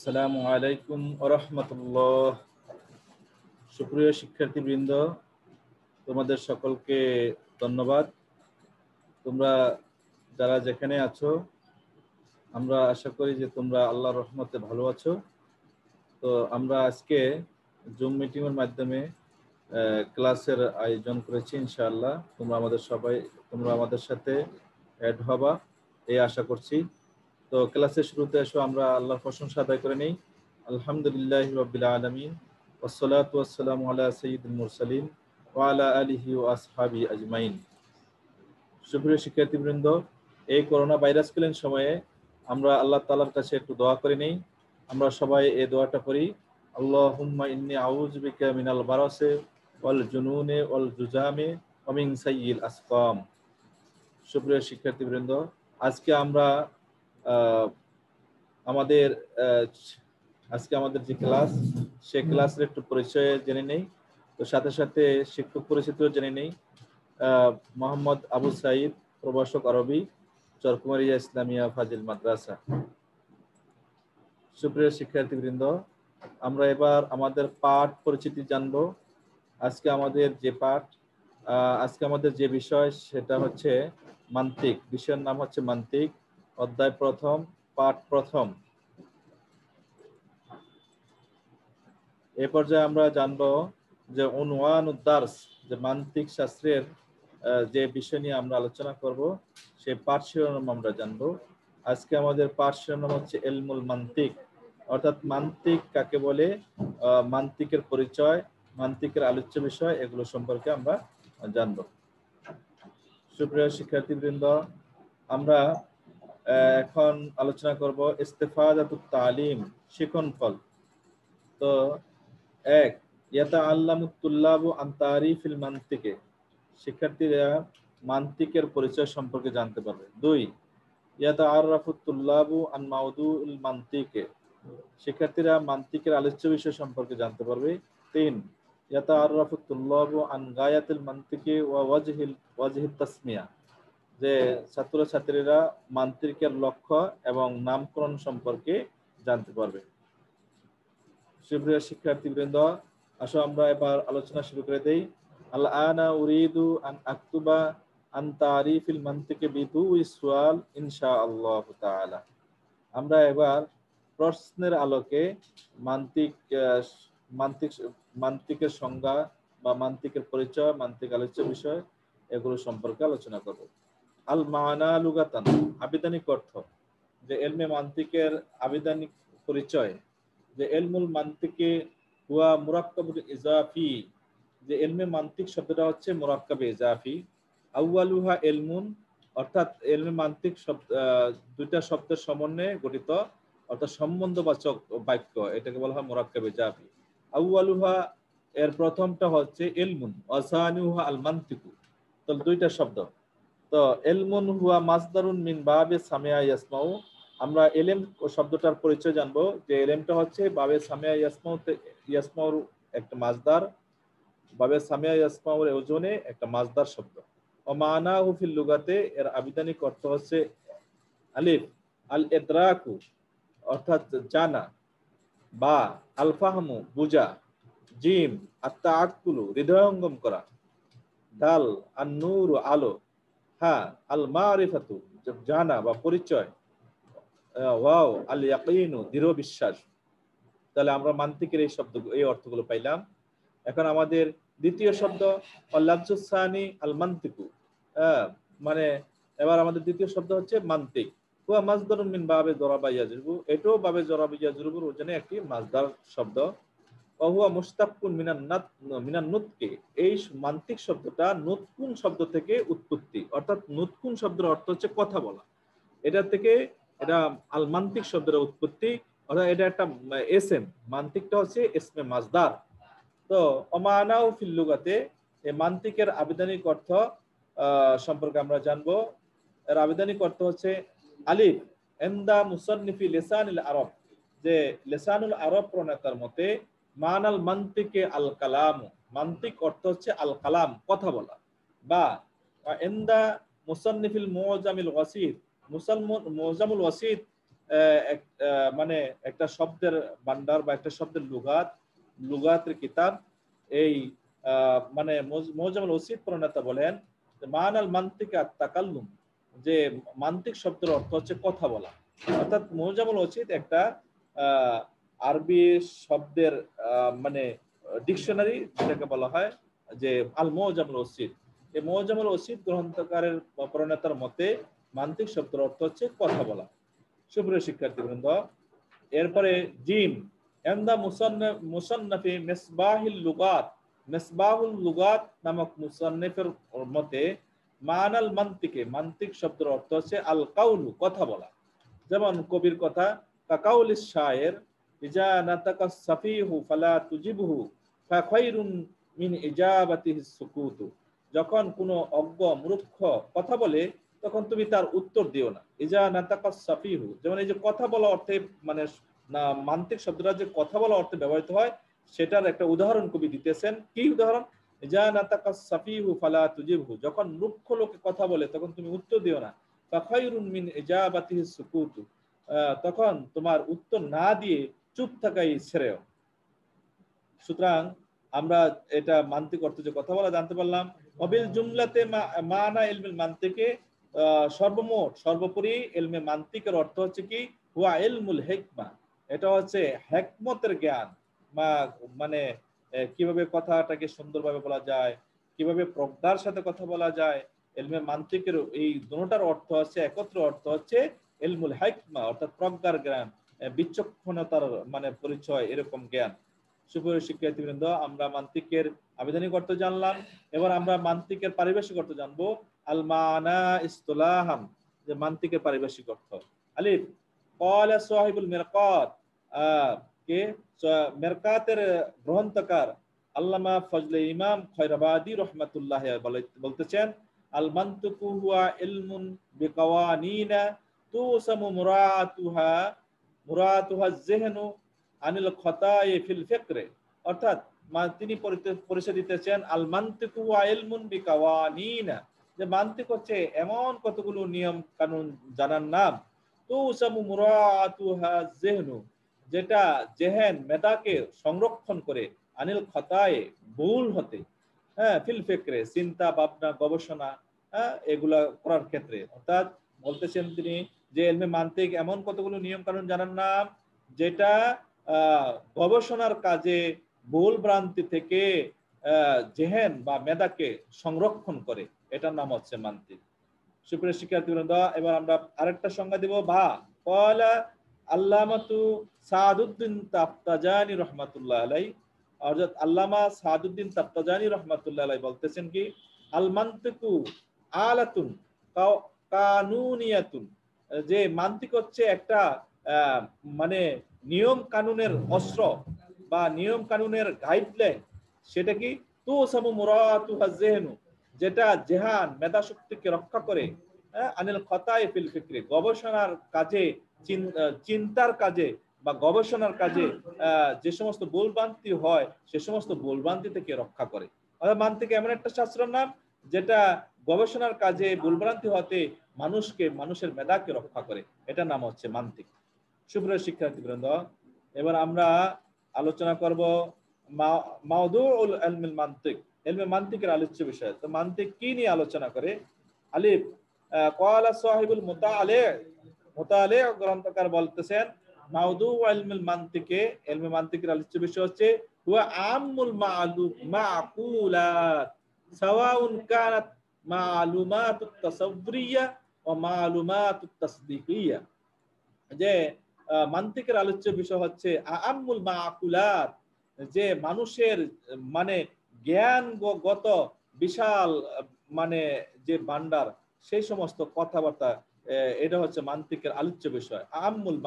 আসসালামু আলাইকুম ওয়া রাহমাতুল্লাহ। সুপ্রিয় শিক্ষার্থীবৃন্দ, তোমাদের সকলকে ধন্যবাদ। তোমরা যারা যেখানে আছো, আমরা আশা করি যে তোমরা আল্লাহর রহমতে ভালো আছো। তো আমরা আজকে জুম মিটিং এর মাধ্যমে ক্লাসের আয়োজন করেছি। ইনশাআল্লাহ তোমরা আমাদের সাথে অ্যাড হবা, এই আশা করছি। তো ক্লাসের শুরুতে এসো আমরা আল্লাহর প্রশংসা আদায় করে নেই। আলহামদুলিল্লাহি রাব্বিল আলামিন ওয়াসসালাতু ওয়াসসালামু আলা সাইয়্যিদিল মুরসালিন ওয়া আলা আলিহি ওয়া আসহাবিহি আজমাইন। সুপ্রিয় শিক্ষার্থীবৃন্দ, এই করোনা ভাইরাসকালীন সময়ে আমরা আল্লাহ তাআলার কাছে একটু দোয়া করে নেই। আমরা সবাই এই দোয়াটা করি, আল্লাহুম্মা ইন্নী আউযু বিকা মিনাল বারাসি ওয়াল জুনুনি ওয়াল জুজামি ওয়া মিন সাইয়্যিল আসকাম। সুপ্রিয় শিক্ষার্থীবৃন্দ, আজকে আমরা আমাদের যে ক্লাস, সে ক্লাসের একটু পরিচয় জেনে নেই। তো সাথে সাথে শিক্ষক পরিচিতিও জেনে নেই। মোহাম্মদ আবু সাইদ, প্রভাষক আরবি, চরকুমারিয়া ইসলামিয়া ফাজিল মাদ্রাসা। সুপ্রিয় শিক্ষার্থীবৃন্দ, আমরা এবার আমাদের পাঠ পরিচিতি জানবো। আজকে আমাদের যে বিষয় সেটা হচ্ছে মান্তিক। বিষয়ের নাম হচ্ছে মান্তিক, অধ্যায় প্রথম, পাঠ প্রথম। এ পর্যায়ে আমরা জানবো যে উনওয়ানুদ দারস, যে মান্তিক শাস্ত্রের যে বিষয় নিয়ে আমরা আলোচনা করব, সেই পাঠ শিরোনাম আমরা জানবো। আজকে আমাদের পাঠ শিরোনাম হচ্ছে ইলমুল মান্তিক, অর্থাৎ মান্তিক কাকে বলে, মান্তিকের পরিচয়, মান্তিকের আলোচ্য বিষয়, এগুলো সম্পর্কে আমরা জানবো। সুপ্রিয় শিক্ষার্থীবৃন্দ, আমরা এখন আলোচনা করব ইস্তেফাদাতুত তালিম, শিখন ফল। তো এক, ইয়াতাআল্লামুত তুল্লাবু আন তারিফিল মান্তিকে, শিক্ষার্থীরা মান্তিকের পরিচয় সম্পর্কে জানতে পারবে। দুই, ইয়াতাআররাফুত তুল্লাবু আন মাউদুউল মান্তিকে, শিক্ষার্থীরা মান্তিকের আলোচ্য বিষয় সম্পর্কে জানতে পারবে। তিন, ইয়াতাআররাফুত তুল্লাবু আন গায়াতিল মান্তিকে ওয়া ওয়াজহিত তাসমিয়া, যে ছাত্রছাত্রীরা মান্তিকের লক্ষ্য এবং নামকরণ সম্পর্কে জানতে পারবে। সুপ্রিয় শিক্ষার্থীবৃন্দ, আসো আমরা এবার আলোচনা শুরু করে দেই। আল আনা উরিদু আন আকতুবা আন তারিফিল মান্তিকি বিদুই সুয়াল ইনশাআল্লাহু তাআলা। আমরা এবার প্রশ্নের আলোকে মান্তিকের সংজ্ঞা বা মান্তিকের পরিচয়, মান্তিক আলোচ্য বিষয়, এগুলো সম্পর্কে আলোচনা করব। আল মানা লুগাতান, আবিধানিক অর্থ, যে ইলমে মান্তিকের আবিধানিক পরিচয়, যে ইলমুল মান্তিকে হুয়া মুরাক্কাবুল ইজাফি, যে ইলমে মান্তিক শব্দটা হচ্ছে মুরাক্কাবে ইজাফি। আউয়ালুহা ইলমুন, অর্থাৎ ইলমে মান্তিক দুইটা শব্দের সমন্বয়ে গঠিত, অর্থাৎ সম্বন্ধবাচক বাক্য, এটাকে বলা হয় মুরাক্কাবে ইজাফি। আউয়ালুহা, এর প্রথমটা হচ্ছে ইলমুন, ওয়াসানিউহা আল মান্তিকু, তো দুইটা শব্দ। তো ইলমুন হুয়া মাসদারুন মিন বাবে সামিয়া ইয়াসমাউ, আমরা ইলম শব্দটার পরিচয় জানবো, যে ইলমটা হচ্ছে বাবে সামিয়া ইয়াসমাউর একটা মাসদার, বাবে সামিয়া ইয়াসমাউর ওজনে একটা মাসদার শব্দ। ও মানাহু ফিল লুগাতে, এর আবিধানিক অর্থ হচ্ছে আলিফ আল ইদরাকু, অর্থাৎ জানা, বা আল ফাহমু, বুঝা, জিম আত তাআক্কুলু, হৃদয়ঙ্গম করা, দাল আন নূর, আলো, হ্যাঁ আল মারিফাতু, জানা বা পরিচয়, ওয়াও আল ইয়াকিনু, দৃঢ় বিশ্বাস। তাহলে আমরা মান্তিকের এই অর্থগুলো পাইলাম। এখন আমাদের দ্বিতীয় শব্দ লাফজুস সানি আল মান্তিকু, মানে এবার আমাদের দ্বিতীয় শব্দ হচ্ছে মান্তিক। হুয়া মাসদারুন মিন বাবে যরাবা ইয়াজরুবু, এটাও বাবে যরাবা ইয়াজরুবুর ওজনে একটি মাসদার শব্দ। ওয়া হুয়া মুশতাক্কুন মিনান নুতকি, এই মান্তিক শব্দটা নুতকুন শব্দ থেকে উৎপত্তি, অর্থাৎ নুতকুন শব্দের অর্থ হচ্ছে কথা বলা, এটা থেকে এটা আল মান্তিক শব্দের উৎপত্তি, অর্থাৎ এটা একটা এসএম, মান্তিকটা হচ্ছে ইসমে মাসদার। তো অমানাউ ফিল লুগাতে, এই মান্তিকের আবিধানিক অর্থ সম্পর্কে আমরা জানবো। এর আবিধানিক অর্থ হচ্ছে আলিফ ইনদা মুসান্নিফি লিসানুল আরব, যে লিসানুল আরব প্রণেতার মতে মানাল মান্তিকে আল কালাম, মান্তিক অর্থ হচ্ছে আল কালাম, কথা বলা। বা ইনদা মুসান্নিফিল মুজামিল ওয়াসিত, মুজামুল ওয়াসিত মানে একটা শব্দের ভান্ডার বা একটা শব্দের লুগাতের কিতাব। এই মানে মুজামুল ওয়াসিত প্রণেতা বলেন মানাল মান্তিক আত-তাকাল্লুম, যে মান্তিক শব্দের অর্থ হচ্ছে কথা বলা। অর্থাৎ মুজামুল ওয়াসিত একটা আরবি শব্দের মানে ডিকশনারি, যেটাকে বলা হয় যে আল মুজামুল ওয়াসিত। এই মুজামুল ওয়াসিত গ্রন্থকারের প্রণেতার মতে মান্তিক শব্দের অর্থ হচ্ছে কথা বলা। সুপ্রিয় শিক্ষার্থীবৃন্দ, এরপরে জিম এন্দা মুসান্নাফি মিসবাহিল লুগাত, মিসবাহুল লুগাত নামক মুসান্নিফের মতে মানাল মান্তিকে, মান্তিক শব্দের অর্থ হচ্ছে আল কাউলু, কথা বলা। যেমন কবির কথা, কাকাউলিস শায়ের ইজা নাতাকা সাফিহু ফালা তুজিবহু ফাখাইরুন মিন ইজাবাতিহি সুকুতু, যখন কোনো অজ্ঞ মূর্খ কথা বলে তখন তুমি তার উত্তর দিও না। ইজা নাতাকা সাফিহু, যেমন এই যে কথা বলা অর্থে মানে না মান্তিক শব্দটা যে কথা বলা অর্থে ব্যবহৃত হয় সেটার একটা উদাহরণ কবি দিতেছেন। কি উদাহরণ? ইজা নাতাকা সাফিহু ফালা তুজিবহু, যখন মূর্খ লোকে কথা বলে তখন তুমি উত্তর দিও না। ফাখাইরুন মিন ইজাবাতিহি সুকুতু, তখন তোমার উত্তর না দিয়ে চুপ থাকাই শ্রেয়। সুতরাং আমরা এটা মান্তিক অর্থে যে কথা বলা জানতে পারলাম। অবিল জুমলাতে মানা ইলমিল মান্তিকে, সর্বমোট সর্বোপরি ইলমে মান্তিকের অর্থ হচ্ছে কি হুয়া ইলমুল হিকমা, এটা হচ্ছে হিকমতের জ্ঞান। মানে কিভাবে কথাটাকে সুন্দরভাবে বলা যায়, কিভাবে প্রজ্ঞার সাথে কথা বলা যায়। ইলমে মান্তিকের এই দুটোটার অর্থ হচ্ছে, একত্র অর্থ হচ্ছে ইলমুল হিকমা, অর্থাৎ প্রজ্ঞার জ্ঞান, বিচক্ষণতার মানে পরিচয়, এরকম জ্ঞান। সুপ্রিয় শিক্ষার্থীবৃন্দ, আমরা মান্তিকের আবেদনিক অর্থ জানলাম। এবার আমরা মান্তিকের পারিভাষিক অর্থ জানবো। আল মানা ইসতিলাহান, যে মান্তিকের পারিভাষিক অর্থ। আলিফ ক্বালা সাহিবুল মিরকাত, কে মিরকাতের গ্রন্থকার আল্লামা ফজলে ইমাম খয়রাবাদী রাহমাতুল্লাহ বলতেছেন, আল মান্তিকু হুয়া ইলমুন বিকাওয়ানিনা তুসামু মুরাতুহা যিহনু আনিল খতায়ে ফিল ফিকরে। অর্থাৎ তিনি পরিচয় দিতেছেন আল মান্তিকু ওয়া ইলমুন বিকাওয়ানিনা, যে মান্তিক হচ্ছে এমন কতগুলো নিয়ম কানুন জানার নাম। তুসামু মুরাতুহা যিহনু, যেটা জেহেন মেধাকে সংরক্ষণ করে, আনিল খতায়ে ভুল হতে, হ্যাঁ, ফিল ফিকরে চিন্তা ভাবনা গবেষণা, হ্যাঁ, এগুলা করার ক্ষেত্রে। অর্থাৎ বলতেছেন তিনি যে ইলমে মান্তিক এমন কতগুলো নিয়ম কানুন জানার নাম যেটা গবেষণার কাজে ভুল ভ্রান্তি থেকে জেহেন বা মেধাকে সংরক্ষণ করে, এটার নাম হচ্ছে মান্তিক। সুপ্রিয় শিক্ষার্থীবৃন্দ, এবার আমরা আরেকটা সংজ্ঞা দিব। ক্বালা আল্লামাতু সাদুদ্দিন তাফতাজানি রাহমাতুল্লাহ আলাইহি, হযরত আল্লামা সাদুদ্দিন তাফতাজানি রাহমাতুল্লাহ আলাইহি বলতেছেন কি আল মান্তিকু আলাতুন কানুনিয়াতুন, যে মান্তিক হচ্ছে একটা মানে নিয়ম কানুনের অস্ত্র বা নিয়ম কানুনের গাইডলাইন। সেটা কি তুসামু মুরাতুহা যিহনু, যেটা জেহান মেধা শক্তিকে রক্ষা করে, আনিল খতায়ে ফিল ফিকরি, গবেষণার কাজে, চিন্তার কাজে বা গবেষণার কাজে যে সমস্ত ভুলভ্রান্তি হয় সে সমস্ত ভুলভ্রান্তি থেকে রক্ষা করে। অর্থাৎ মান্তিক এমন একটা শাস্ত্রের নাম যেটা গবেষণার কাজে ভুলভ্রান্তি হতে মানুষের মেধাকে রক্ষা করে, এটার নাম হচ্ছে মান্তিক। সুপ্রিয় শিক্ষার্থীবৃন্দ, এবার আমরা আলোচনা করব মাওদুউল ইলমিল মান্তিক, ইলমে মান্তিকের আলোচ্য বিষয়। তো মান্তিক কি নিয়ে আলোচনা করে? আলিফ ক্বালা সাহিবুল মুতালি গ্রন্থকার বলতেছেন মাওদুউ ইলমিল মান্তিকে, ইলমে মান্তিকের আলোচ্য বিষয় হচ্ছে হুয়া আমুল মাকুলাত সাওয়াউন কানাত মালুমাতুত তাসাউরিয়া ওয়া মালুমাতুত তাসদিকিয়া, যে মান্তিকের আলোচ্য বিষয় হচ্ছে আমুল মাকুলাত, যে মানুষের মানে জ্ঞানগত বিশাল মানে যে ভান্ডার, সেই সমস্ত কথাবার্তা, এটা হচ্ছে মান্তিকের আলোচ্য বিষয়। আমুল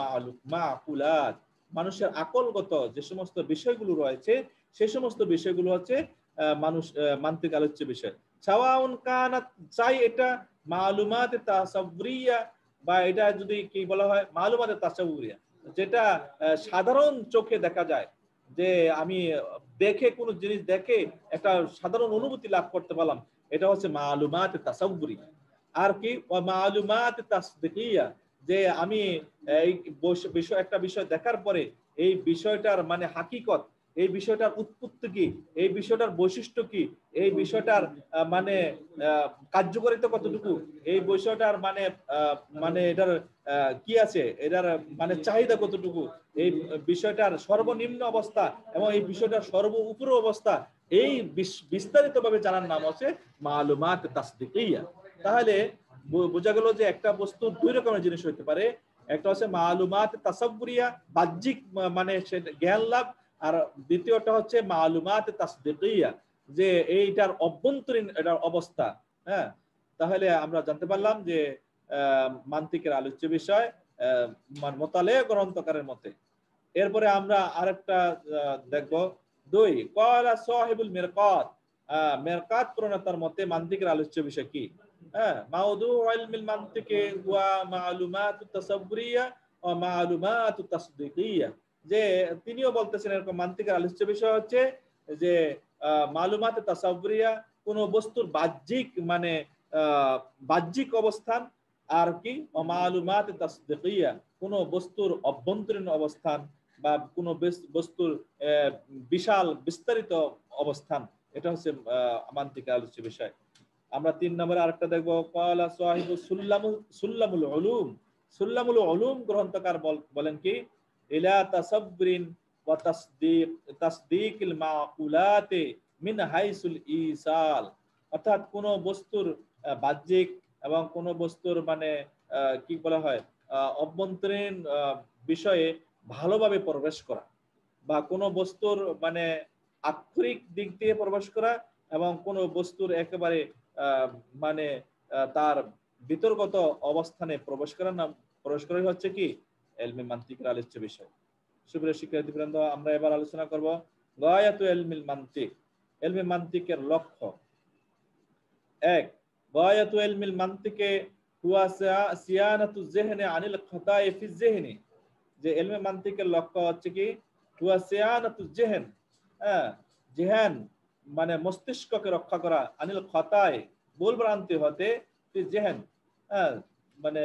মাকুলাত, মানুষের আকলগত যে সমস্ত বিষয়গুলো রয়েছে সেই সমস্ত বিষয়গুলো হচ্ছে মান্তিক আলোচ্য বিষয়। সাওয়াউন কানাত, চাই এটা মালুমাত তাসাউরিয়া, বা এটা যদি কি বলা হয় মালুমাতে তাসাউরিয়া, যেটা সাধারণ চোখে দেখা যায়, যে আমি দেখে কোনো জিনিস দেখে একটা সাধারণ অনুভূতি লাভ করতে পারলাম, এটা হচ্ছে মালুমাতে তাসাউরি। আর কি মালুমাতে তাসদিকিয়া, যে আমি এই বিষয় একটা বিষয় দেখার পরে এই বিষয়টার মানে হাকিকত, এই বিষয়টার উৎপত্তি কি, এই বিষয়টার বৈশিষ্ট্য কি, এই বিষয়টার মানে কার্যকারিতা কতটুকু, এই বিষয়টার মানে মানে এটার কি আছে, এটার মানে চাহিদা কতটুকু, এই বিষয়টার সর্বনিম্ন অবস্থা এবং এই বিষয়টার সর্ব উপর অবস্থা, এই বিস্তারিতভাবে জানার নাম হচ্ছে মালুমাত তাসদিকিয়া। তাহলে বোঝা গেল যে একটা বস্তু দুই রকমের জিনিস হতে পারে, একটা হচ্ছে মালুমাত তাসাব্বুরিয়া, বাহ্যিক মানে জ্ঞান লাভ, আর দ্বিতীয়টা হচ্ছে মালুমাত তাসদিকিয়া, যে এইটার অভ্যন্তরীণ এটার অবস্থা। হ্যাঁ, তাহলে আমরা জানতে পারলাম যে মান্তিকের আলোচ্য বিষয় মোতালে গ্রন্থকারের মতে। এরপরে আমরা আরেকটা দেখব, দুই ক্বালা সাহিবুল মিরকাত, মিরকাত প্রণেতার মতে মান্তিকের আলোচ্য বিষয় কি? হ্যাঁ, মাউদু ইলমিল মান্তিকে ওয়া মালুমাতুত তাসাব্বুরিয়া ওয়া মালুমাতুত তাসদিকিয়া, যে তিনিও বলতেছেন এরকম মান্তিকের আলোচ্য বিষয় হচ্ছে যে মালুমাত তাসাব্বুরিয়া, কোন বস্তুর বাহ্যিক মানে বাহ্যিক অবস্থান, আর কি মালুমাত তাসদিকিয়া, কোন বস্তুর অভ্যন্তরীণ অবস্থান বা কোন বস্তুর বিশাল বিস্তারিত অবস্থান, এটা হচ্ছে মান্তিকের আলোচ্য বিষয়। আমরা 3 নম্বরে আরেকটা দেখব, ক্বালা সাহিবু সুল্লামুল উলুম, সুল্লামুল উলুম গ্রন্থকার বলেন কি, ইলা তাসাব্বুরিন ওয়া তাসদীকিল মাকুলাতে মিন হাইসুল ইসাল, অর্থাৎ কোন বস্তুর বাহ্যিক এবং কোন বস্তুর মানে কি বলা হয় অভ্যন্তরীণ বিষয়ে ভালোভাবে প্রবেশ করা, বা কোন বস্তুর মানে আক্ষরিক দিক দিয়ে প্রবেশ করা এবং কোন বস্তুর একেবারে মানে তার বিতর্গত অবস্থানে প্রবেশ করাই হচ্ছে কি ইলমে মানতিকের আলোচ্য বিষয়। সুপ্রিয় শিক্ষার্থীবৃন্দ, আমরা এবার আলোচনা করব গায়াতু ইলমিল মানতিক, ইলমে মানতিকের লক্ষ্য। এক, গায়াতু ইলমিল মানতিকে হুয়া সিয়ানাতু যিহনি আনিল খাতাই ফি যিহনি, যে ইলমে মানতিকের লক্ষ্য হচ্ছে কি হুয়া সিয়ানাতু যিহন, যিহন মানে মস্তিষ্ককে রক্ষা করা, আনিল খাতাই ভুল ভ্রান্তি হতে, ফি যিহন মানে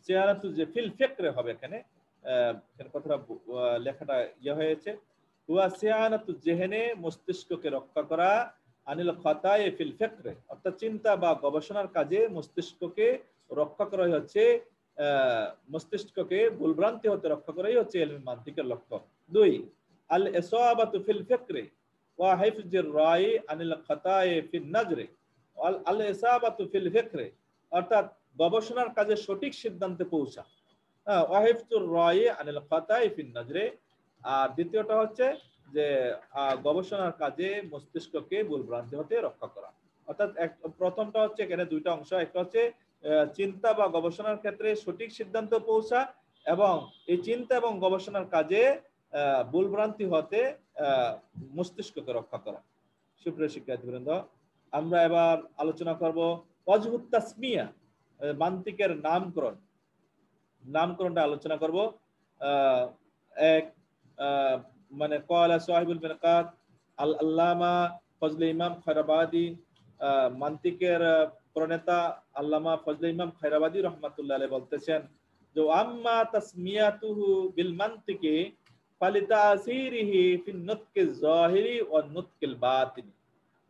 সিয়ানাতু যে ফিল ফিকরে হবে এখানে, এখানে কথাটা লেখাটা ইয়ে হয়েছে, হুয়া সিয়ানাতু যিহনে মস্তিষ্ককে রক্ষা করা, আনিল খাতায়ে ফিল ফিকরে, অর্থাৎ চিন্তা বা গবেষণার কাজে মস্তিষ্ককে রক্ষা করাই হচ্ছে মস্তিষ্ককে ভুলভ্রান্তি হতে রক্ষা করাই হচ্ছে ইলমে মানতিকের লক্ষ্য। দুই, আল ইসাবাতু ফিল ফিকরে ওয়া হিফজুর রাই আনিল খাতায়ে ফিন নজরে, আল ইসাবাতু ফিল ফিকরে, অর্থাৎ গবেষণার কাজে সঠিক সিদ্ধান্তে পৌঁছা, ওয়া হিফজুর রাই আনিল খাতায়ে ফিন নজরে, আর দ্বিতীয়টা হচ্ছে যে গবেষণার কাজে মস্তিষ্ককে ভুলভ্রান্তি হতে রক্ষা করা। অর্থাৎ প্রথমটা হচ্ছে এখানে দুইটা অংশ, একটা হচ্ছে চিন্তা বা গবেষণার ক্ষেত্রে সঠিক সিদ্ধান্ত পৌঁছা, এবং এই চিন্তা এবং গবেষণার কাজে ভুলভ্রান্তি হতে মস্তিষ্ককে রক্ষা করা। সুপ্রিয় শিক্ষার্থীবৃন্দ, আমরা এবার আলোচনা করব ওয়াজহুত তাসমিয়া, মান্তিকের নামকরণ, নামকরণটা আলোচনা করব। এক মানে ক্বালা সাহিবুল মিরকাত আল আল্লামা ফজলে ইমাম খৈরাবাদী, মান্তিকের প্রণেতা আল্লামা ফজলে ইমাম খৈরাবাদী রহমাতুল্লাহ আলাইহি বলতেছেন যে আম্মা তাসমিয়াতুহু বিল মান্তিকি ফালিতাসিরিহি ফিন নুতকিল যাহিরি ওয়া নুতকিল বাতিনি,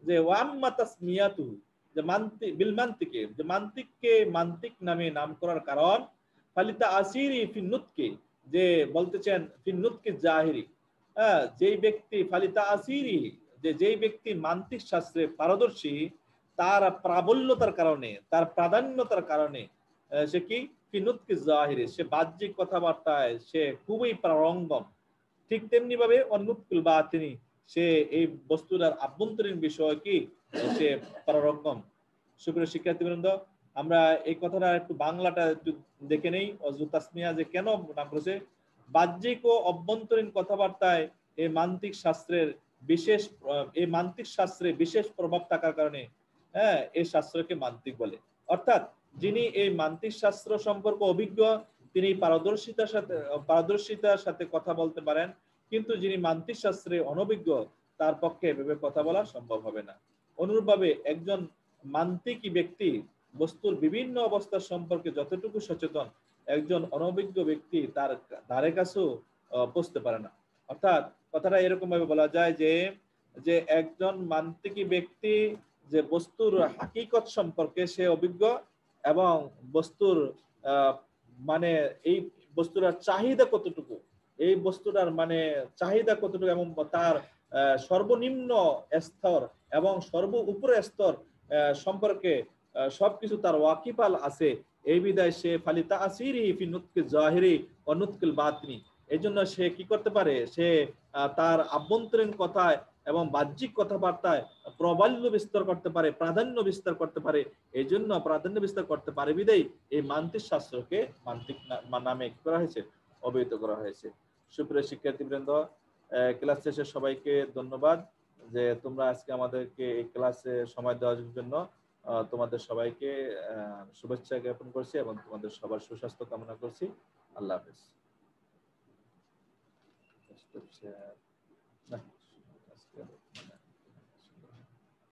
যে আম্মা তাসমিয়াতুহু, যে মান্তিক বিল মান্তিকি, যে মান্তিককে মান্তিক নামে নাম করার কারণ, ফালিতা আসিরি ফিন নুতকি, যে বলতেছেন ফিন নুতকি জাহিরি, যেই ব্যক্তি ফালিতা আসিরি, যে যেই ব্যক্তি মান্তিক শাস্ত্রে পারদর্শী, তার প্রাবল্যতার কারণে, তার প্রাধান্যতার কারণে সে কি ফিন নুতকি জাহিরি, সে বাহ্যিক কথাবার্তায় সে খুবই প্রারঙ্গম, ঠিক তেমনি ভাবে অনুৎকুল বাতিনি, সে এই বস্তুর আভ্যন্তরীণ বিষয় কি সে পারঙ্গম। সুপ্রিয় শিক্ষার্থীবৃন্দ, আমরা এই কথাটা একটু বাংলাটা একটু দেখে নেই, ওয়াজহুত তাসমিয়া যে কেন নাম করেছে। বাহ্যিক ও অভ্যন্তরীণ কথাবার্তায় এই মান্তিক শাস্ত্রের বিশেষ, এই মান্তিক শাস্ত্রে বিশেষ প্রভাব থাকার কারণে এই শাস্ত্রকে মান্তিক বলে। অর্থাৎ যিনি এই মান্তিক শাস্ত্র সম্পর্কে অভিজ্ঞ, তিনি পারদর্শিতার সাথে কথা বলতে পারেন, কিন্তু যিনি মান্তিক শাস্ত্রে অনভিজ্ঞ, তার পক্ষে এভাবে কথা বলা সম্ভব হবে না। অনুরূপভাবে একজন মান্তিকি ব্যক্তি বস্তুর বিভিন্ন অবস্থা সম্পর্কে যতটুকু সচেতন একজন অনভিজ্ঞ ব্যক্তি তার ধারে কাছেও পৌঁছতে পারে না। অর্থাৎ কথাটা এরকম ভাবে বলা যায় যে যে একজন মান্তিকী ব্যক্তি যে বস্তুর হাকিকত সম্পর্কে সে অভিজ্ঞ এবং বস্তুর মানে এই বস্তুর চাহিদা কতটুকু, এই বস্তুটার মানে চাহিদা কতটুকু এবং তার সর্বনিম্ন স্তর এবং সর্ব উপরে স্তর সম্পর্কে সবকিছু তার ওয়াকিফাল আছে। এই বিদায় সে ফালিতা আসিরি ফি নুতকি জাহিরি ও নুতকিল বাতিনি, এই জন্য সে কি করতে পারে, সে তার আভ্যন্তরীণ কথায় এবং বাহ্যিক কথাবার্তায় প্রবাল্য বিস্তার করতে পারে, প্রাধান্য বিস্তার করতে পারে। এই জন্য প্রাধান্য বিস্তার করতে পারে বিদায় এই মান্তিক শাস্ত্রকে মান্তিক নামে কি করা হয়েছে, অভিহিত করা হয়েছে। সুপ্রিয় শিক্ষার্থীবৃন্দ, ক্লাস শেষে সবাইকে ধন্যবাদ যে তোমরা আজকে আমাদেরকে এই ক্লাসে সময় দেওয়ার জন্য। তোমাদের সবাইকে শুভেচ্ছা জ্ঞাপন করছি এবং তোমাদের সবার সুস্বাস্থ্য কামনা করছি। আল্লাহ হাফেজ।